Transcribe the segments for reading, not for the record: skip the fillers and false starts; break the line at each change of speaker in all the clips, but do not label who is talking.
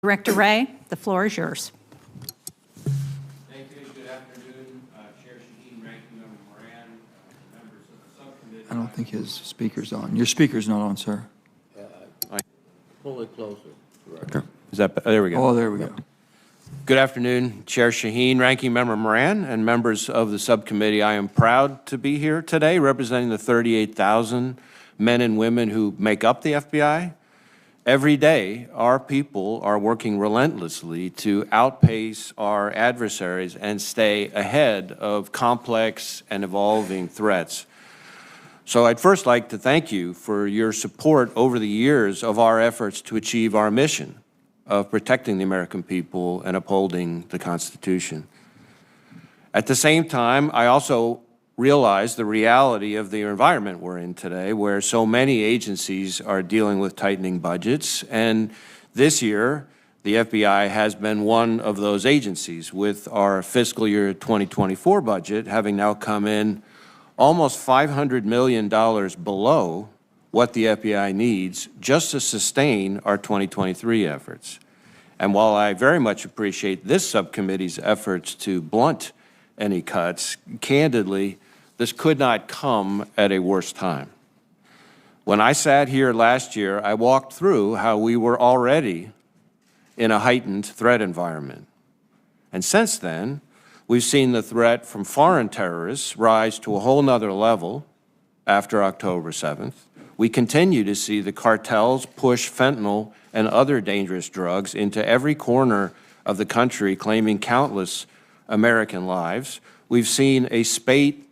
Director Wray, the floor is yours.
Thank you. Good afternoon, Chair Shaheen, Ranking Member Moran, members of the subcommittee.
I don't think his speaker's on. Your speaker's not on, sir.
Pull it closer, Director. Is that, there we go.
Oh, there we go.
Good afternoon, Chair Shaheen, Ranking Member Moran, and members of the subcommittee. I am proud to be here today representing the 38,000 men and women who make up the FBI. Every day, our people are working relentlessly to outpace our adversaries and stay ahead of complex and evolving threats. So I'd first like to thank you for your support over the years of our efforts to achieve our mission of protecting the American people and upholding the Constitution. At the same time, I also realize the reality of the environment we're in today, where so many agencies are dealing with tightening budgets. And this year, the FBI has been one of those agencies, with our fiscal year 2024 budget having now come in almost $500 million below what the FBI needs just to sustain our 2023 efforts. And while I very much appreciate this subcommittee's efforts to blunt any cuts, candidly, this could not come at a worse time. When I sat here last year, I walked through how we were already in a heightened threat environment. And since then, we've seen the threat from foreign terrorists rise to a whole nother level after October 7th. We continue to see the cartels push fentanyl and other dangerous drugs into every corner of the country, claiming countless American lives. We've seen a spate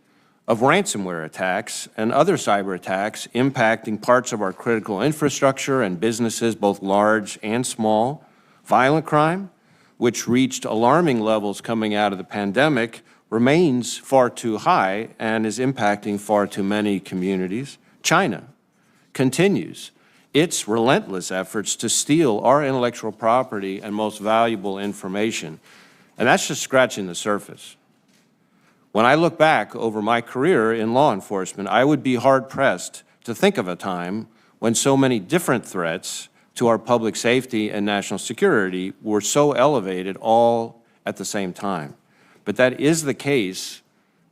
of ransomware attacks and other cyber attacks impacting parts of our critical infrastructure and businesses, both large and small. Violent crime, which reached alarming levels coming out of the pandemic, remains far too high and is impacting far too many communities. China continues its relentless efforts to steal our intellectual property and most valuable information. And that's just scratching the surface. When I look back over my career in law enforcement, I would be hard-pressed to think of a time when so many different threats to our public safety and national security were so elevated all at the same time. But that is the case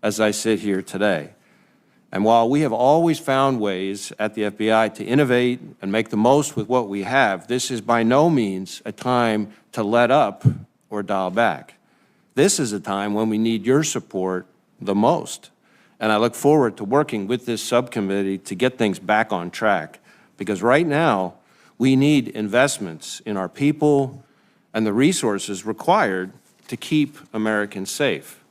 as I sit here today. And while we have always found ways at the FBI to innovate and make the most with what we have, this is by no means a time to let up or dial back. This is a time when we need your support the most. And I look forward to working with this subcommittee to get things back on track. Because right now, we need investments in our people and the resources required to keep Americans safe.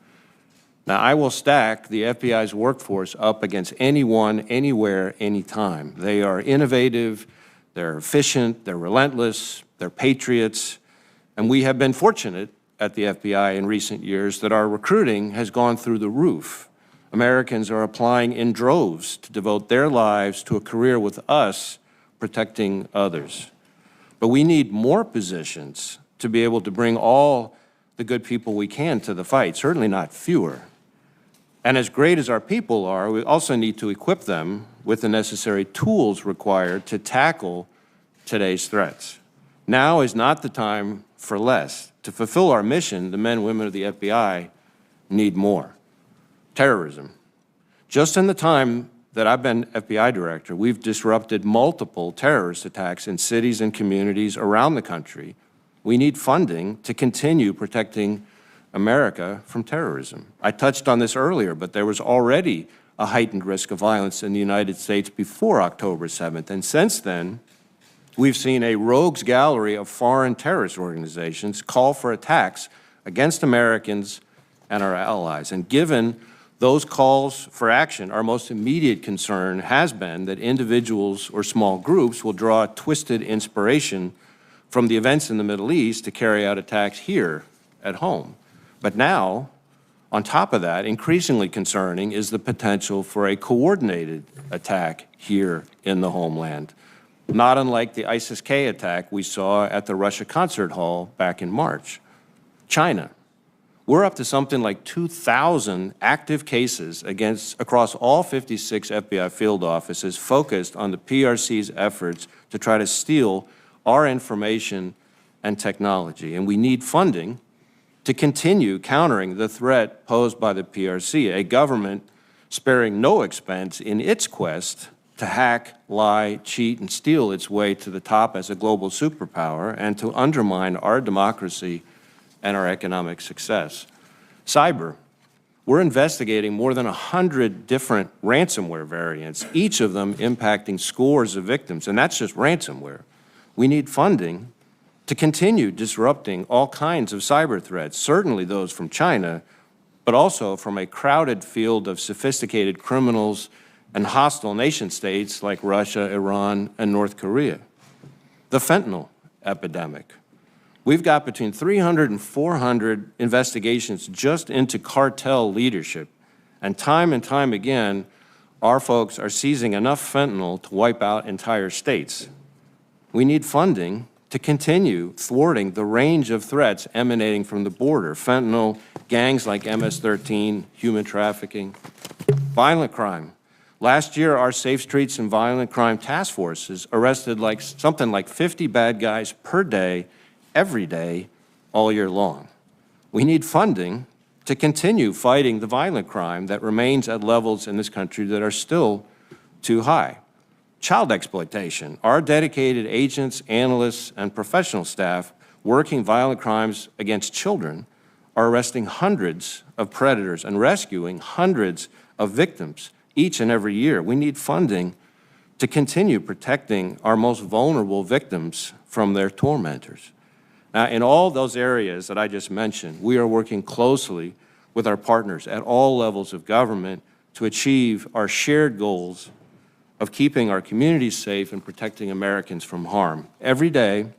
Now, I will stack the FBI's workforce up against anyone, anywhere, anytime. They are innovative, they're efficient, they're relentless, they're patriots, and we have been fortunate at the FBI in recent years that our recruiting has gone through the roof. Americans are applying in droves to devote their lives to a career with us protecting others. But we need more positions to be able to bring all the good people we can to the fight, certainly not fewer. And as great as our people are, we also need to equip them with the necessary tools required to tackle today's threats. Now is not the time for less. To fulfill our mission, the men and women of the FBI need more. Terrorism. Just in the time that I've been FBI director, we've disrupted multiple terrorist attacks in cities and communities around the country. We need funding to continue protecting America from terrorism. I touched on this earlier, but there was already a heightened risk of violence in the United States before October 7th. And since then, we've seen a rogues gallery of foreign terrorist organizations call for attacks against Americans and our allies. And given those calls for action, our most immediate concern has been that individuals or small groups will draw twisted inspiration from the events in the Middle East to carry out attacks here at home. But now, on top of that, increasingly concerning is the potential for a coordinated attack here in the homeland, not unlike the ISIS-K attack we saw at the Russia concert hall back in March. China. We're up to something like 2,000 active cases across all 56 FBI field offices focused on the PRC's efforts to try to steal our information and technology. And we need funding to continue countering the threat posed by the PRC, a government sparing no expense in its quest to hack, lie, cheat, and steal its way to the top as a global superpower and to undermine our democracy and our economic success. Cyber. We're investigating more than 100 different ransomware variants, each of them impacting scores of victims, and that's just ransomware. We need funding to continue disrupting all kinds of cyber threats, certainly those from China, but also from a crowded field of sophisticated criminals and hostile nation states like Russia, Iran, and North Korea. The fentanyl epidemic. We've got between 300 and 400 investigations just into cartel leadership, and time again, our folks are seizing enough fentanyl to wipe out entire states. We need funding to continue thwarting the range of threats emanating from the border. Fentanyl, gangs like MS-13, human trafficking, violent crime. Last year, our Safe Streets and Violent Crime Task Forces arrested something like 50 bad guys per day, every day, all year long. We need funding to continue fighting the violent crime that remains at levels in this country that are still too high. Child exploitation. Our dedicated agents, analysts, and professional staff working violent crimes against children are arresting hundreds of predators and rescuing hundreds of victims each and every year. We need funding to continue protecting our most vulnerable victims from their tormentors. Now, in all those areas that I just mentioned, we are working closely with our partners at all levels of government to achieve our shared goals of keeping our communities safe and protecting Americans from harm. Every day,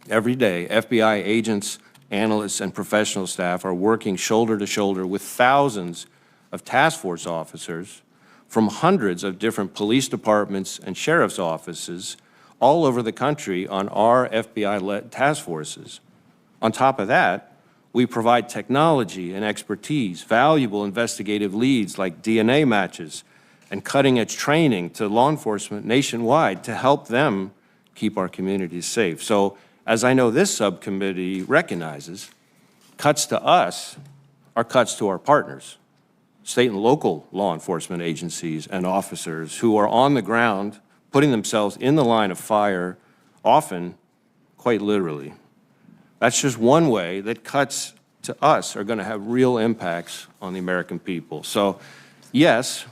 FBI agents, analysts, and professional staff are working shoulder to shoulder with thousands of task force officers from hundreds of different police departments and sheriff's offices all over the country on our FBI-led task forces. On top of that, we provide technology and expertise, valuable investigative leads like DNA matches, and cutting-edge training to law enforcement nationwide to help them keep our communities safe. So, as I know this subcommittee recognizes, cuts to us are cuts to our partners, state and local law enforcement agencies and officers who are on the ground putting themselves in the line of fire, often quite literally. That's just one way that cuts to us are going to have real impacts on the American people. So, yes,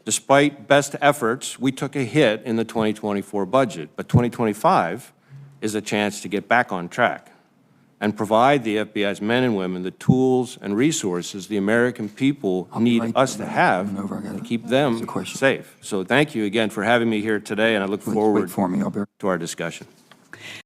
despite best efforts, we took a hit in the 2024 budget, but 2025 is a chance to get back on track and provide the FBI's men and women the tools and resources the American people need us to have to keep them safe. So thank you again for having me here today, and I look forward to our discussion.